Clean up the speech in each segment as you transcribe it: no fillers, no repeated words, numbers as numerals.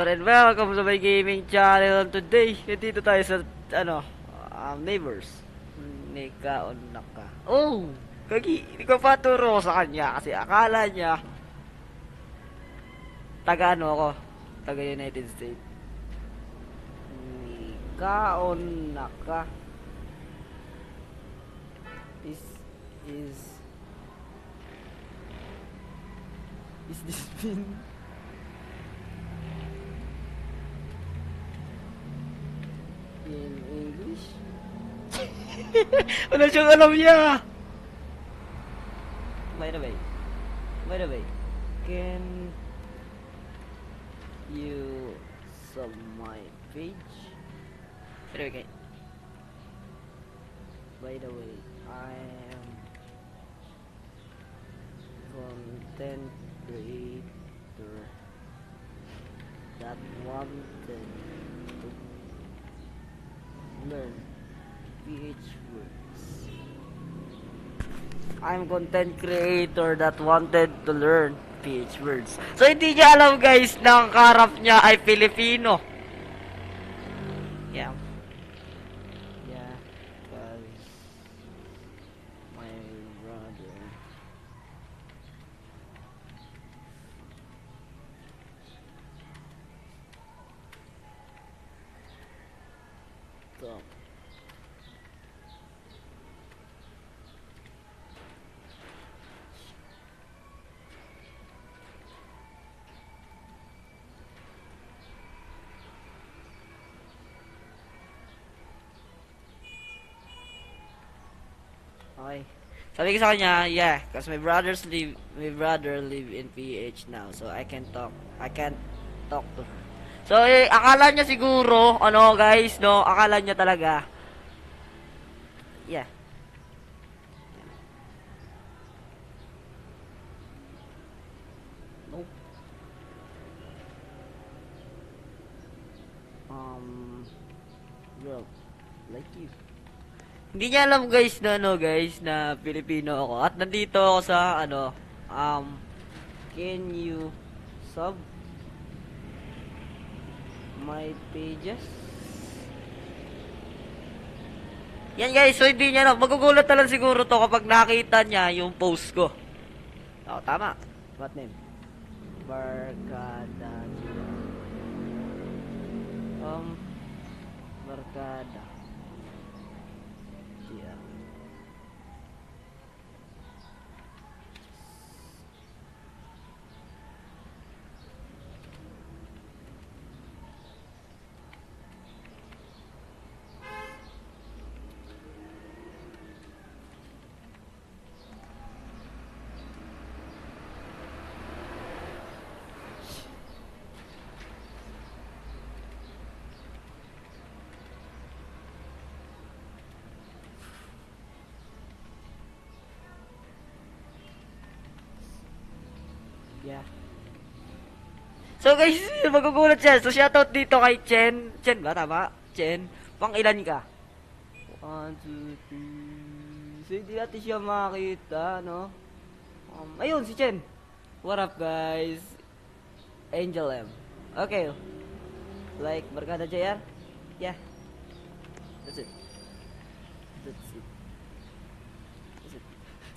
and welcome to my gaming channel. Today, dito tayo sa, neighbors. Nikaon na ka. Oh! Hindi ko pa turo sa kanya kasi akala niya taga ano ako, taga United States. Nikaon na ka. This is this been in English? Wala siyang alam niya! By the way, can you sub my page? Okay. By the way, I am content creator that wanted to learn PH words. I'm content creator that wanted to learn PH words. So hindi niya alam guys na ang karap niya ay Filipino. Yeah. Yeah. Cause my brother Tom. Okay. Sabi ko sa kanya, yeah, because my brother live in PH now, so I can't talk to her. So, akala niya siguro, guys, no, akala niya talaga, yeah. Nope. Girl, like you. Hindi niya alam guys na na Pilipino ako. At nandito ako sa can you sub my pages? Yan guys, so hindi niya alam. Magugulat na lang siguro to kapag nakita niya yung post ko. Oh, tama. What name? Barkada. Barkada. Yeah. So guys, magugulat siya. So shoutout dito kay Chen. Chen ba? Tama? Chen. Pang ilan ka? 1, 2, 3. So hindi natin siya makita, no? Ayun, si Chen. What up guys? Angel M. Okay. Like, Barkada JR? Yeah. That's it. That's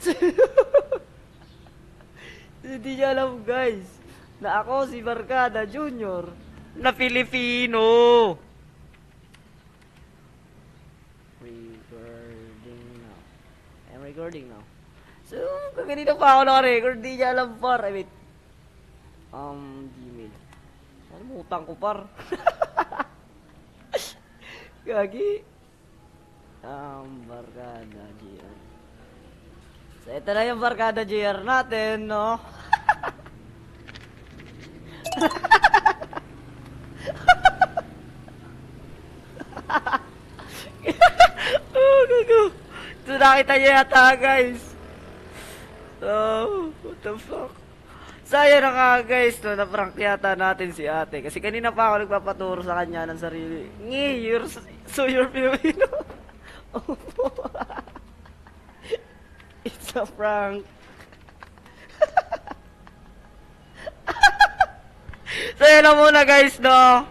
it. Hindi niya alam guys na ako si Barkada Junior na Filipino. Recording now. I'm recording now. So, kaganina pa ako naka-record. Hindi niya alam par. I mean, Gmail. Nalimutan ko par. Gagi. Barkada JR. So, ito na yung Barkada JR natin, no? Oh, gago. So, nakita niya yata, guys. Oh, what the fuck? So, ayan na nga, guys, no? Na-prank yata natin si ate. Kasi kanina pa ako nagpapaturo sa kanya ng sarili. You're Filipino. Oh, it's a prank. So, yun lang muna guys, no?